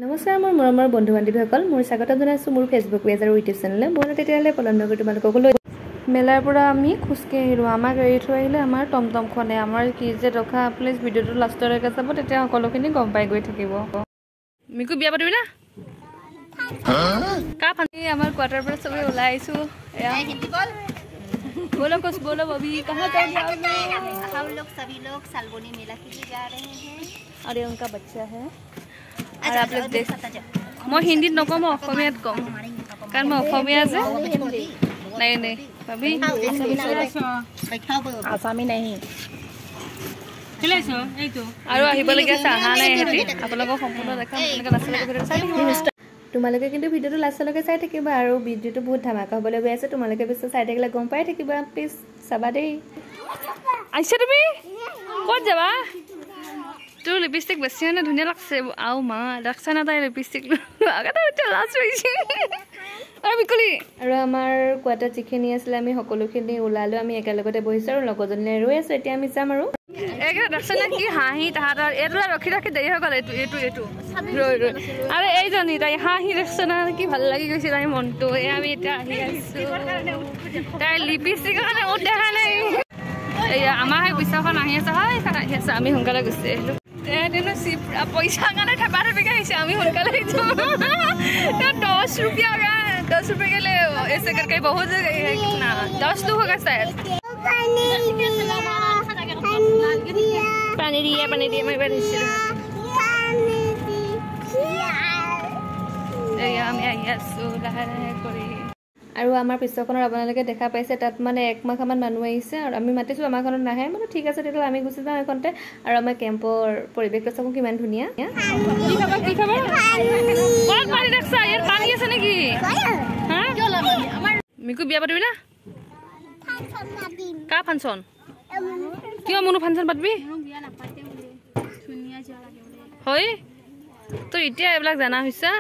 নমস্কাৰ মোৰ মৰমৰ বন্ধু বান্ধৱীসকল মোৰ স্বাগতম জনাইছোঁ মোৰ ফেচবুক পেজ আৰু ইউটিউব চেনেললৈ ব'লা তেতিয়াহ'লে পলম নকৰি তোমালোকক লৈ মেলাৰ পৰা আমি খোজকাঢ়ি আহিলোঁ আমাক এৰি থৈ আহিলে আমাৰ টমটমখনে আমাৰ কি যে ৰখা প্লিজ ভিডিঅ'টো লাষ্টলৈকে চাব তেতিয়া সকলোখিনি গম পাই গৈ থাকিব মিকু বিয়া পাতিবি না কা পানি আমাৰ কোৱাৰ্টাৰ পৰা চবে ওলাই আহিছোঁ এয়া बोलो कुछ बोलो अभी कहाँ जा रहे हैं हम लोग सभी लोग सालबोनी मेला के लिए जा रहे हैं और ये उनका बच्चा है और आप लोग देख मैं हिंदी नकम অসমীয়াত কম কাৰণ মই অসমীয়া যে নাই নাই ভাবি আসামি नहीं খেলাইছো এইটো আৰু আহিবলগীয়া আছে আহা নাই হেতি আপোনালোকক সম্পূৰ্ণ দেখাম এনেকৈ লাষ্টলৈকে ভিডিঅ'টো চাই থাকিব তোমালোকে কিন্তু ভিডিঅ'টো লাষ্টলৈকে চাই থাকিবা আৰু ভিডিঅ'টো বহুত ধামাকা হ'বলৈ গৈ আছে তোমালোকে বেছি চাই থাকিলে গম পাই থাকিবা প্লিজ চাবা দেই আইছা তুমি ক'ত যাবা তোৰ লিপষ্টিক বেছি মানে ধুনীয়া লাগছে আও মা লাগছে না তাই লিপষ্টিক আগতে উঠে লাজ হৈছে আৰু বিকলি আৰু আমাৰ কোৱাটাৰ যিখিনি আছিলে আমি সকলোখিনি ওলালো আমি একেলগতে বহিছোঁ আৰু লগৰজনীলৈ ৰৈ আছোঁ এতিয়া আমি যাম আৰু একে দেখছে না কি হাঁহি তাহাঁতৰ এইটো ৰখি ৰখি দেৰি হৈ গ'ল এইটো ৰৈ ৰৈ আৰু এইজনী তাই হাঁহি দেখছে না কি ভাল লাগি গৈছে তাই মনটো এই আমি এতিয়া আহি আছোঁ তাই লিপষ্টিকৰ কাৰণে উঠ দেখা নাই এয়া আমাৰ সেই পিছৰখন আহি আছে হয় আহি আছে আমি সোনকালে গুচি আহিলোঁ তেনে পইচা কাৰণে থেপা থেপিকে আহিছে আমি সোনকালে আহিছোঁ 10 रुपया का 10 रुपये के लिए ऐसे करके बहुत ना 10 तो होगा शायद पानी दिए मैं बड़ी से আমি আহি আছোঁ লাহে লাহে কৰি আৰু আমাৰ পিছৰখনৰ আপোনালোকে দেখা পাইছে তাত মানে একমাখামান মানুহ আহিছে আৰু আমি মাতিছোঁ আমাৰখনত নাহে মানে ঠিক আছে তেতিয়াহ'লে আমি গুচি যাওঁ এইখনতে আৰু আমাৰ কেম্পৰ পৰিৱেশটো চাব কিমান ধুনীয়া কি খবৰ ক'ত পানী দেখছা ইয়াত পানী আছে নেকি হা মিকু বিয়া পাতিবি না কা ফাংচন কিয় মনো ফাংচন পাতিবি হয় তই এতিয়া এইবিলাক জানা হৈছা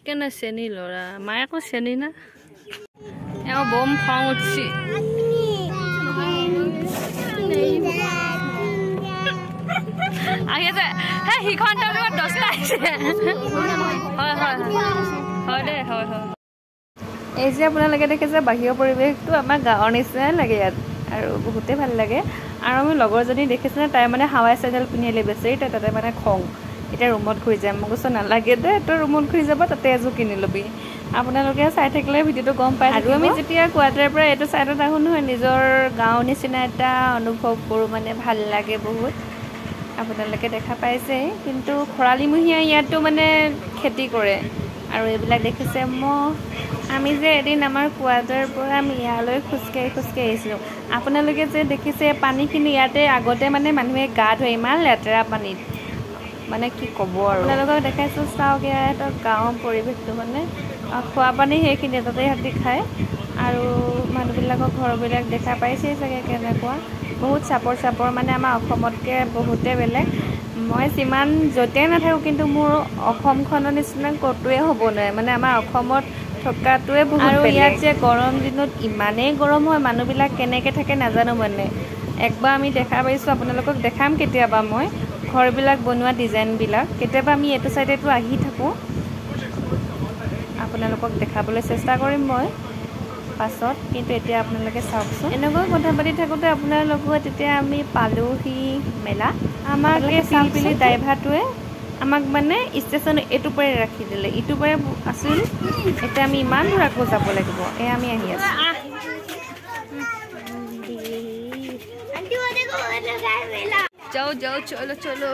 কেনে চেনি ল'ৰা মায়ে আকৌ চেনি না এওঁ বম খং উঠছি আহি আছে হে সিখন 10টা আহিছে হয় হয় হয় দে হয় হয় এই যে আপোনালোকে দেখিছে বাহিৰৰ পৰিৱেশটো আমাৰ গাঁৱৰ নিচিনাই লাগে ইয়াত আৰু বহুতেই ভাল লাগে আৰু আমি লগৰজনী দেখিছেনে তাই মানে হাৱাই চেণ্ডেল পিন্ধি আহিলে বেচেৰি তাতে মানে খং এতিয়া ৰুমত ঘূৰি যাম মই কৈছোঁ নালাগে দে তই ৰুমত ঘূৰি যাব তাতে এযোৰ কিনি ল'বি আপোনালোকে চাই থাকিলে ভিডিঅ'টো গম পায় আৰু আমি যেতিয়া কোৱাৰ্টাৰৰ পৰা এইটো চাইডত আহোঁ নহয় নিজৰ গাঁৱৰ নিচিনা এটা অনুভৱ কৰোঁ মানে ভাল লাগে বহুত আপোনালোকে দেখা পাইছে কিন্তু খৰালিমহীয়া ইয়াতো মানে খেতি কৰে আৰু এইবিলাক দেখিছে আমি যে এদিন আমাৰ কোৱাৰ্টাৰৰ পৰা আমি ইয়ালৈ খোজকাঢ়ি আহিছিলোঁ আপোনালোকে যে দেখিছে পানীখিনি ইয়াতে আগতে মানে মানুহে গা ধুৱে ইমান লেতেৰা পানীত মানে কি ক'ব আৰু আপোনালোকক দেখাইছোঁ চাওক ইয়াত গাঁৱৰ পৰিৱেশটো মানে খোৱা পানী সেইখিনি তাতে সিহঁতি খায় আৰু মানুহবিলাকৰ ঘৰবিলাক দেখা পাইছেই চাগে কেনেকুৱা বহুত চাপৰ মানে আমাৰ অসমতকৈ বহুতে বেলেগ মই যিমান য'তেই নাথাকোঁ কিন্তু মোৰ অসমখনৰ নিচিনা ক'তোৱে হ'ব নোৱাৰে মানে আমাৰ অসমত থকাটোৱে বহুত আৰু ইয়াত যে গৰম দিনত ইমানেই গৰম হয় মানুহবিলাক কেনেকৈ থাকে নাজানো মানে একবাৰ আমি দেখা পাইছোঁ আপোনালোকক দেখাম কেতিয়াবা মই ঘৰবিলাক বনোৱা ডিজাইনবিলাক কেতিয়াবা আমি এইটো চাইডেতো আহি থাকোঁ আপোনালোকক দেখাবলৈ চেষ্টা কৰিম মই পাছত কিন্তু এতিয়া আপোনালোকে চাওকচোন এনেকৈ কথা পাতি থাকোঁতে আপোনাৰ লগত তেতিয়া আমি পালোহি মেলা আমাক এই পিলপিলি ড্ৰাইভাৰটোৱে আমাক মানে ষ্টেচন এইটোৰ পৰাই ৰাখি দিলে ইটোৰ পৰাই আছিল এতিয়া আমি ইমান দূৰ আকৌ যাব লাগিব এয়া আমি আহি আছোঁ যাও চলো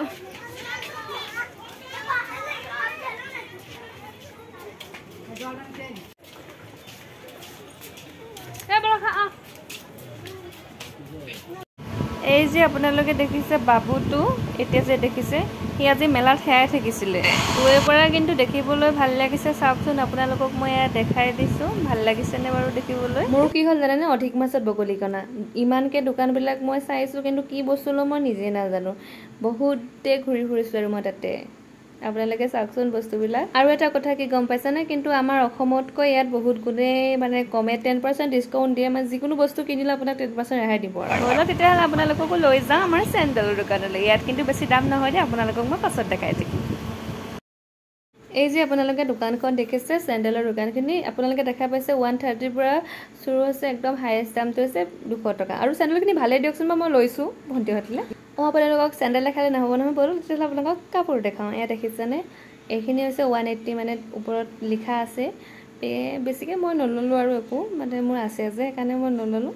এই যে আপোনালোকে দেখিছে বাবুটো এতিয়া যে দেখিছে সি আজি মেলাত হেৰাই থাকিছিলে দূৰৰ পৰা কিন্তু দেখিবলৈ ভাল লাগিছে চাওকচোন আপোনালোকক মই এয়া দেখাই দিছোঁ ভাল লাগিছেনে বাৰু দেখিবলৈ মোৰ কি হ'ল জানেনে অধিক মাছত বগলীকণা ইমানকৈ দোকানবিলাক মই চাইছোঁ কিন্তু কি বস্তু লওঁ মই নিজে নাজানো বহুতে ঘূৰি ফুৰিছোঁ আৰু মই তাতে আপোনালোকে চাওকচোন বস্তুবিলাক আৰু এটা কথা কি গম পাইছেনে কিন্তু আমাৰ অসমতকৈ ইয়াত বহুত গুণে মানে কমে 10% ডিছকাউণ্ট দিয়ে মানে যিকোনো বস্তু কিনিলে আপোনাক 10% ৰেহাই দিব আৰু তেতিয়াহ'লে আপোনালোককো লৈ যাওঁ আমাৰ চেণ্ডেলৰ দোকানলৈ ইয়াত কিন্তু বেছি দাম নহয় দেই আপোনালোকক মই পাছত দেখাই থাকিম এই যে আপোনালোকে দোকানখন দেখিছে চেণ্ডেলৰ দোকানখিনি আপোনালোকে দেখা পাইছে 130 পৰা শুৰু হৈছে একদম হাইয়েষ্ট দামটো হৈছে 200 টকা আৰু চেণ্ডেলখিনি ভালেই দিয়কচোন মই লৈছোঁ ভণ্টিহঁতলে আপোনালোকক চেণ্ডেল দেখালে নহ'ব নহয় বলো তেতিয়াহ'লে আপোনালোকক কাপোৰ দেখাওঁ এয়া দেখিছেনে এইখিনি হৈছে 180 মানে ওপৰত লিখা আছে বেছিকৈ মই নল'লোঁ আৰু একো মানে মোৰ আছে যে সেইকাৰণে মই নল'লোঁ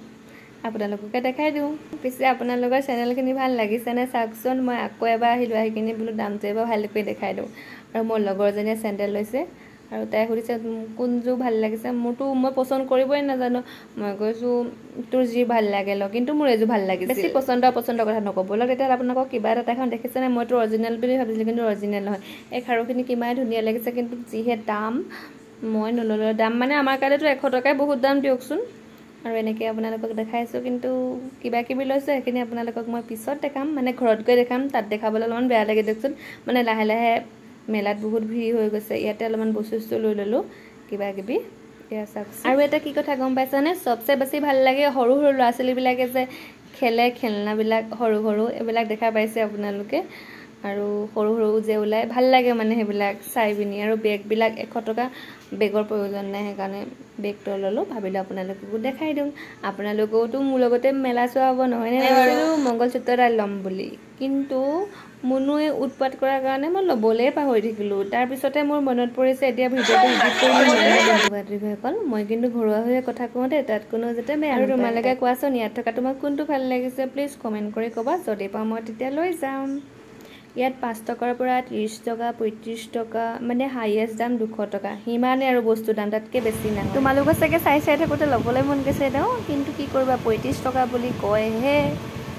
আপোনালোককে দেখাই দিওঁ পিছে আপোনালোকৰ চেনেলখিনি ভাল লাগিছেনে চাওকচোন মই আকৌ এবাৰ আহিলোঁ আহি কিনি বোলো দামটো এবাৰ ভালকৈ দেখাই দিওঁ আৰু মোৰ লগৰজনীয়ে চেণ্ডেল লৈছে আৰু তাই সুধিছে কোনযোৰ ভাল লাগিছে মোৰতো মই পচন্দ কৰিবই নাজানো মই কৈছোঁ তোৰ যি ভাল লাগে ল কিন্তু মোৰ এযোৰ ভাল লাগিছে বেছি পচন্দৰ কথা নক'ব ব'লক তেতিয়া আপোনালোকক কিবা এটা এখন দেখিছেনে মইতো অৰিজিনেল বুলি ভাবিছিলোঁ কিন্তু অৰিজিনেল নহয় এই খাৰুখিনি কিমান ধুনীয়া লাগিছে কিন্তু যিহে দাম মই নল'লোঁ দাম মানে আমাৰ কাৰণেতো 100 টকাই বহুত দাম দিয়কচোন আৰু এনেকৈ আপোনালোকক দেখাইছোঁ কিন্তু কিবা কিবি লৈছোঁ সেইখিনি আপোনালোকক মই পিছত দেখাম মানে ঘৰত গৈ দেখাম তাত দেখাবলৈ অলপমান বেয়া লাগে দিয়কচোন মানে লাহে লাহে মেলাত বহুত ভিৰ হৈ গৈছে ইয়াতে অলপমান বস্তু লৈ ল'লোঁ কিবা কিবি এয়া চাওকচোন আৰু এটা কি কথা গম পাইছানে চবচে বেছি ভাল লাগে সৰু সৰু ল'ৰা ছোৱালীবিলাকে যে খেলে খেলনাবিলাক সৰু সৰু এইবিলাক দেখা পাইছে আপোনালোকে আৰু সৰু সৰু যে ওলাই ভাল লাগে মানে সেইবিলাক চাই পিনি আৰু বেগবিলাক 100 টকা বেগৰ প্ৰয়োজন নাই সেইকাৰণে বেগটো ল'লোঁ ভাবিলোঁ আপোনালোককো দেখাই দিওঁ আপোনালোকেওতো মোৰ লগতে মেলা চোৱা হ'ব নহয়নে ভাবিছিলোঁ মংগলসূত্ৰ এডাল ল'ম বুলি কিন্তু মুনুৱে উৎপাত কৰাৰ কাৰণে মই ল'বলৈ পাহৰি থাকিলোঁ তাৰপিছতে মোৰ মনত পৰিছে এতিয়া ভিডিঅ'টো এডিট কৰি মই কিন্তু ঘৰুৱাভাৱে কথা কওঁ দেই তাত কোনো যাতে বেয়া আৰু তোমালোকে কোৱাচোন ইয়াত থকা তোমাক কোনটো ভাল লাগিছে প্লিজ কমেণ্ট কৰি ক'বা যদি পাওঁ মই তেতিয়া লৈ যাম ইয়াত 5 টকাৰ পৰা 30 টকা 35 টকা মানে হাইয়েষ্ট দাম 200 টকা সিমানে আৰু বস্তু দাম তাতকৈ বেছি নাই তোমালোকৰ চাগে চাই থাকোঁতে ল'বলৈ মন গৈছে তেওঁ কিন্তু কি কৰিবা 35 টকা বুলি কয়হে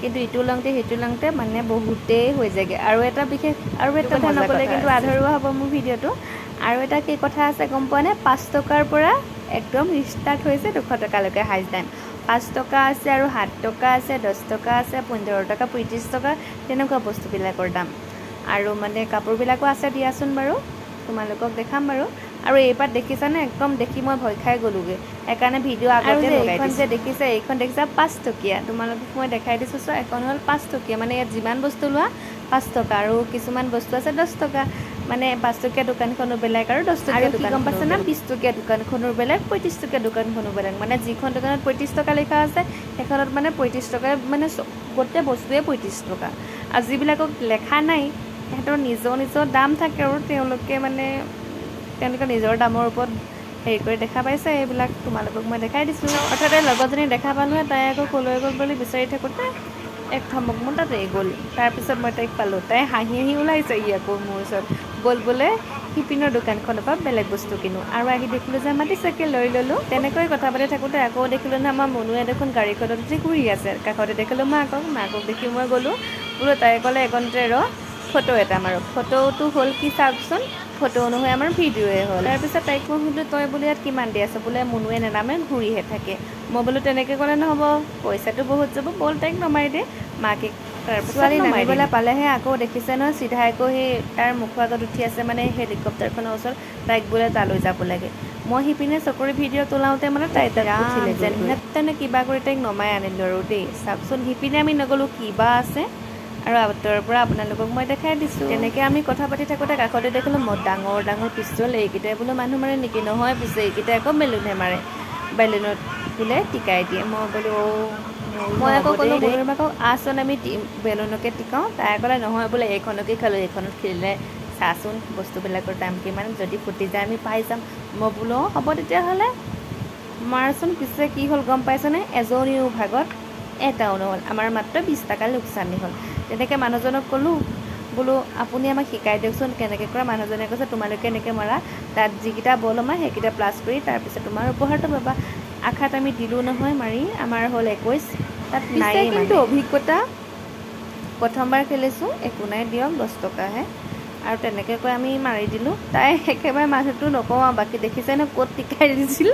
কিন্তু ইটো লওঁতে সিটো লওঁতে মানে বহুতেই হৈ যায়গৈ আৰু এটা বিশেষ আৰু এটা কথা নক'লে কিন্তু আধৰুৱা হ'ব মোৰ ভিডিঅ'টো আৰু এটা কি কথা আছে গম পোৱা নে 5 টকাৰ পৰা একদম ষ্টাৰ্ট হৈছে 200 টকালৈকে হাই দাম 5 টকা আছে আৰু 7 টকা আছে 10 টকা আছে 15 টকা 35 টকা তেনেকুৱা বস্তুবিলাকৰ দাম আৰু মানে কাপোৰবিলাকো আছে দিয়াচোন বাৰু তোমালোকক দেখাম বাৰু আৰু এইবাৰ দেখিছানে একদম দেখি মই ভয় খাই গ'লোগৈ সেইকাৰণে ভিডিঅ' আগতে লগাই দিছোঁ যে দেখিছে এইখন দেখিছা 5 টকীয়া তোমালোকক মই দেখাই দিছোঁ চ এখন হ'ল 5 টকীয়া মানে ইয়াত যিমান বস্তু লোৱা 5 টকা আৰু কিছুমান বস্তু আছে 10 টকা মানে 5 টকীয়া দোকানখনো বেলেগ আৰু 10 টকীয়া দোকান গম পাইছে না 20 টকীয়া দোকানখনো বেলেগ 35 টকীয়া দোকানখনো বেলেগ মানে যিখন দোকানত 35 টকা লিখা আছে সেইখনত মানে 35 টকা মানে গোটেই বস্তুৱে 35 টকা আৰু যিবিলাকক লেখা নাই সিহঁতৰ নিজৰ দাম থাকে আৰু তেওঁলোকে নিজৰ দামৰ ওপৰত হেৰি কৰি দেখা পাইছে এইবিলাক তোমালোকক মই দেখাই দিছোঁ অৰ্থাৎ লগৰজনী দেখা পালোঁ তাই আকৌ ক'লৈ গ'ল বুলি বিচাৰি থাকোঁতে এক ধমক মোৰ তাতে গ'ল তাৰপিছত মই তাইক পালোঁ তাই হাঁহি ওলাইছে আকৌ মোৰ ওচৰত গ'ল বোলে শিপিনৰ দোকানখনৰ পৰা বেলেগ বস্তু কিনো আৰু আহি দেখিলোঁ যে মাতিছেকে লৈ ল'লোঁ তেনেকৈ কথা পাতি থাকোঁতে আকৌ দেখিলোঁ ন আমাৰ মনুৱে দেখোন গাড়ীখনত উঠি ঘূৰি আছে কাষতে দেখিলোঁ মাকক দেখি মই গ'লোঁ বোলো তাই ক'লে একণতে ৰ ফটো এটা মাৰো ফটোটো হ'ল কি চাওকচোন ফটো নহয় আমাৰ ভিডিঅ'য়ে হ'ল তাৰপিছত তাইক মই সুধিলোঁ তই বোলে ইয়াত কিমান দি আছ বোলে মুনুৱে নানামে ঘূৰিহে থাকে মই বোলো তেনেকৈ ক'লে নহ'ব পইচাটো বহুত যাব ব'ল তাইক নমাই দে মাকে তাৰপিছত নামাৰিবলৈ পালেহে আকৌ দেখিছে নহয় চিধা আকৌ সেই তাৰ মুখৰ আগত উঠি আছে মানে হেলিকপ্টাৰখনৰ ওচৰত তাইক বোলে তালৈ যাব লাগে মই সিপিনে চকুৰি ভিডিঅ' তোলাওঁতে মানে তাই উঠিলে যেনে কিবা কৰি তাইক নমাই আনিলোঁ আৰু দেই চাওকচোন সিপিনে আমি নগ'লোঁ কিবা আছে আৰু আঁতৰৰ পৰা আপোনালোকক মই দেখাই দিছোঁ তেনেকৈ আমি কথা পাতি থাকোঁতে কাষতে দেখিলোঁ মই ডাঙৰ পিষ্টল এইকেইটাই বোলো মানুহ মাৰে নেকি নহয় পিছে এইকেইটাই আকৌ বেলুনহে মাৰে বেলুনত বোলে টিকাই দিয়ে মই বোলো মই আকৌ ক'লোঁ বৰুৱাক আচোন আমি বেলুনকে টিকাওঁ তাই ক'লে নহয় বোলে এইখনকে খালোঁ এইখনত খেলিলে চাচোন বস্তুবিলাকৰ দাম কিমান যদি ফুটি যায় আমি পাই যাম মই বোলো হ'ব তেতিয়াহ'লে মাৰচোন পিছে কি হ'ল গম পাইছেনে এজনীও ভাগত এটাও নহ'ল আমাৰ মাত্ৰ 20 টকা লোকচানী হ'ল তেনেকৈ মানুহজনক ক'লোঁ বোলো আপুনি আমাক শিকাই দিয়কচোন কেনেকৈ কৰা মানুহজনে কৈছে তোমালোকে এনেকৈ মৰা তাত যিকেইটা বল আমাৰ সেইকেইটা প্লাছ কৰি তাৰপিছত তোমাৰ উপহাৰটো পাবা আশাত আমি দিলোঁ নহয় মাৰি আমাৰ হ'ল 21 তাত নাই কিন্তু অভিজ্ঞতা প্ৰথমবাৰ খেলিছোঁ একো নাই দিয়ক 10 টকাহে আৰু তেনেকৈ কৈ আমি মাৰি দিলোঁ তাই একেবাৰে মানুহটো নকওঁ আৰু বাকী দেখিছে ন ক'ত টিকাই দিছিল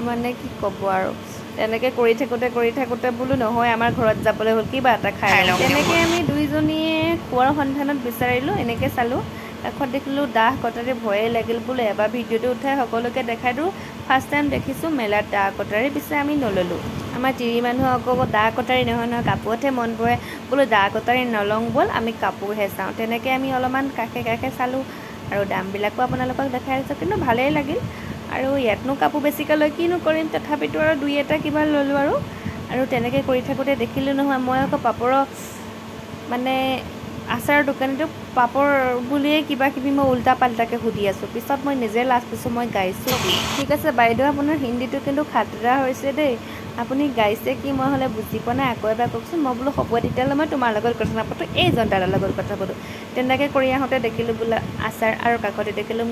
মানে কি ক'ব আৰু তেনেকৈ কৰি থাকোঁতে বোলো নহয় আমাৰ ঘৰত যাবলৈ হ'ল কিবা এটা খাই লওঁ তেনেকৈ আমি দুইজনীয়ে খোৱাৰ সন্ধানত বিচাৰিলোঁ এনেকৈ চালোঁ কাষত দেখিলোঁ দাহ কটাৰী ভয়ে লাগিল বোলো এবাৰ ভিডিঅ'টো উঠাই সকলোকে দেখাই দিওঁ ফাৰ্ষ্ট টাইম দেখিছোঁ মেলাত দাহ কটাৰী পিছে আমি নল'লোঁ আমাৰ তিৰি মানুহ আকৌ দাহ কটাৰী নহয় কাপোৰতহে মন পৰে বোলো দাহ কটাৰী নলওঁ ব'ল আমি কাপোৰহে চাওঁ তেনেকৈ আমি অলপমান কাষে চালোঁ আৰু দামবিলাকো আপোনালোকক দেখাই আছোঁ কিন্তু ভালেই লাগিল আৰু ইয়াতনো কাপোৰ বেছিকৈ লৈ কিনো কৰিম তথাপিতো আৰু দুই এটা কিবা ল'লোঁ আৰু তেনেকৈ কৰি থাকোঁতে দেখিলোঁ নহয় মই আকৌ পাপৰৰ মানে আচাৰৰ দোকানীটো পাপৰ বুলিয়ে কিবা কিবি মই উল্টা পাল্টাকৈ সুধি আছোঁ পিছত মই নিজে লাজ পাইছোঁ মই গাইছোঁ ঠিক আছে বাইদেউ আপোনাৰ হিন্দীটো কিন্তু খাতৰা হৈছে দেই আপুনি গাইছে কি মই হ'লে বুজি পোৱা নাই আকৌ এবাৰ কওকচোন মই বোলো হ'ব তেতিয়াহ'লে মই তোমাৰ লগত কথা নাপাতোঁ এইজন দাদাৰ লগত কথা পাতোঁ তেনেকৈ কৰি আহোঁতে দেখিলোঁ বোলে আচাৰ আৰু কাষতে দেখিলোঁ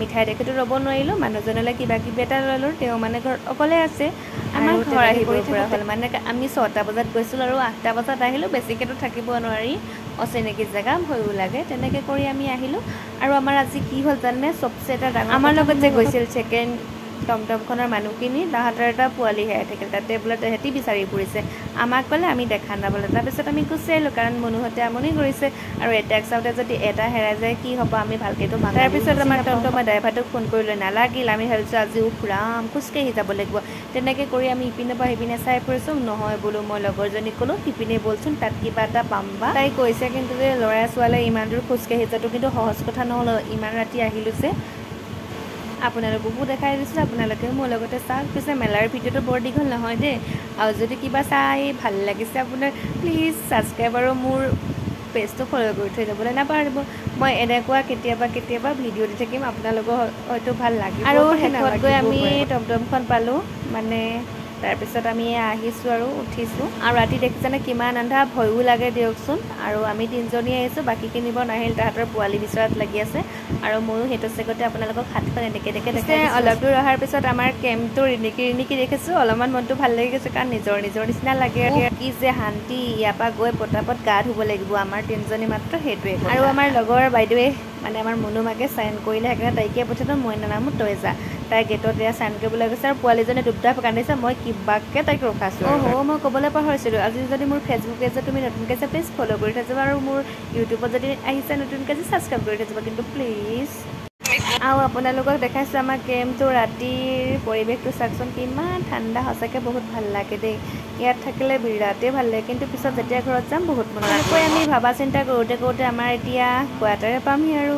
মিঠাই দেখিতো ৰ'ব নোৱাৰিলোঁ মানুহজনলৈ কিবা কিবি এটা ল'লোঁ তেওঁ মানে ঘৰত অকলে আছে আমাৰ ঘৰ আহিব পৰা হ'ল মানে আমি 6টা বজাত গৈছিলোঁ আৰু 8টা বজাত আহিলোঁ বেছিকৈতো থাকিব নোৱাৰি অচিনাকি জেগা ভয়ো লাগে তেনেকৈ কৰি আমি আহিলোঁ আৰু আমাৰ আজি কি হ'ল জানে চবচে এটা ডাঙৰ আমাৰ লগত যে গৈছিল ছেকেণ্ড টমটমখনৰ মানুহখিনি তাহাঁতৰ এটা পোৱালি হেৰাই থাকিল তাতে বোলে তেহেঁতি বিচাৰি ফুৰিছে আমাক ক'লে আমি দেখা নাপালোঁ তাৰপিছত আমি গুচি আহিলোঁ কাৰণ মনুহঁতে আমনি কৰিছে আৰু এটাক চাওঁতে যদি এটা হেৰাই যায় কি হ'ব আমি ভালকৈতো তাৰপিছত আমাৰ টমটমৰ ড্ৰাইভাৰটোক ফোন কৰিলোঁ নালাগিল আমি ভাবিছোঁ আজি ফুৰাম খোজকাঢ়ি যাব লাগিব তেনেকৈ কৰি আমি ইপিনৰ পৰা সিপিনে চাই ফুৰিছোঁ নহয় বোলো মই লগৰজনীক ক'লোঁ সিপিনে ব'লচোন তাত কিবা এটা পাম বা তাই কৈছে কিন্তু যে ল'ৰা ছোৱালীয়ে ইমান দূৰ খোজকাঢ়ি যোৱাটো কিন্তু সহজ কথা নহ'ল ইমান ৰাতি আহিলোঁ যে আপোনালোককো দেখাই দিছোঁ আপোনালোকেও মোৰ লগতে চাওক পিছে মেলাৰ ভিডিঅ'টো বৰ দীঘল নহয় দেই আৰু যদি কিবা চাই ভাল লাগিছে আপোনাৰ প্লিজ ছাবস্ক্ৰাইব আৰু মোৰ পেজটো ফ'ল' কৰি থৈ যাবলৈ নাপাহৰিব মই এনেকুৱা কেতিয়াবা ভিডিঅ' দি থাকিম আপোনালোকৰ হয়তো ভাল লাগিব আৰু শেষত গৈ আমি টমটমখন পালোঁ মানে তাৰপিছত আমি আহিছোঁ আৰু উঠিছোঁ আৰু ৰাতি দেখিছেনে কিমান আন্ধা ভয়ো লাগে দিয়কচোন আৰু আমি তিনিজনী আহিছোঁ বাকীখিনি বৰ নাহিল তাহাঁতৰ পোৱালি বিচৰাত লাগি আছে আৰু ময়ো সেইটো চেগতে আপোনালোকক হাতখন এনেকৈ দেখাই অলপ দূৰ অহাৰ পিছত আমাৰ কেম্পটো ৰিণিকি দেখিছোঁ অলপমান মনটো ভাল লাগি গৈছে কাৰণ নিজৰ নিচিনা লাগে কি যে শান্তি ইয়াৰ পৰা গৈ পটাপট গা ধুব লাগিব আমাৰ তিনিজনী মাত্ৰ সেইটোৱে আৰু আমাৰ লগৰ বাইদেৱে মানে আমাৰ মনু মাকে চাইন কৰিলে সেইকাৰণে তাইকে পঠিয়ালোঁ মই নানামো তই যা তাই গেটত এয়া চাইন কৰিবলৈ গৈছে আৰু পোৱালীজনী দুপদাপ কান্দিছে মই কিবাকৈ তাইক ৰখাইছোঁ মই ক'বলৈ পাহৰিছিলোঁ আজি যদি মোৰ ফেচবুক পেজত তুমি নতুনকৈ যে প্লিজ ফ'ল' কৰি থৈ যাবা আৰু মোৰ ইউটিউবত যদি আহিছে নতুনকৈ যে ছাবস্ক্ৰাইব কৰি থৈ যাবা কিন্তু প্লিজ আৰু আপোনালোকক দেখাইছোঁ আমাৰ কেম্পটো ৰাতিৰ পৰিৱেশটো চাওকচোন কিমান ঠাণ্ডা সঁচাকৈ বহুত ভাল লাগে দেই ইয়াত থাকিলে বিৰাটেই ভাল লাগে কিন্তু পিছত যেতিয়া ঘৰত যাম বহুত মনত আকৌ আমি ভাবা চিন্তা কৰোঁতে আমাৰ এতিয়া কোৱাৰ্টাৰে পামহি আৰু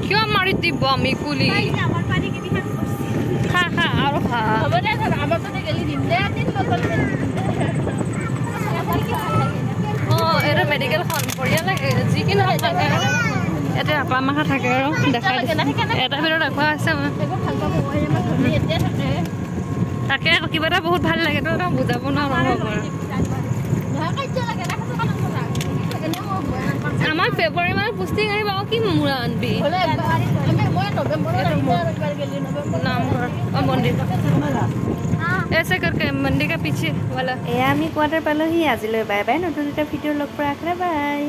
কিয় মাৰি দিব আমি কুলি খা আৰু খা এইটো মেডিকেলখন বঢ়িয়া লাগে যিকিনো থাকে ইয়াতে আপা মাখা থাকে আৰু দেখাই এটা ভিতৰত দেখুওৱা আছে তাকে আকৌ কিবা এটা বহুত ভাল লাগে তো বুজাব নোৱাৰো আমাৰ ফেব্ৰুৱাৰী মাহত পুষ্টিং আহিব আৰু কি মূৰা আনবি नामघर और मंदिर ऐसे करके मंदिर का पीछे वाला। আমি কোৱাৰ্টাৰ পালোহি আজিলৈ বাই বাই নতুন এটা ভিডিঅ' লগ পোৱাৰ আশা বাই।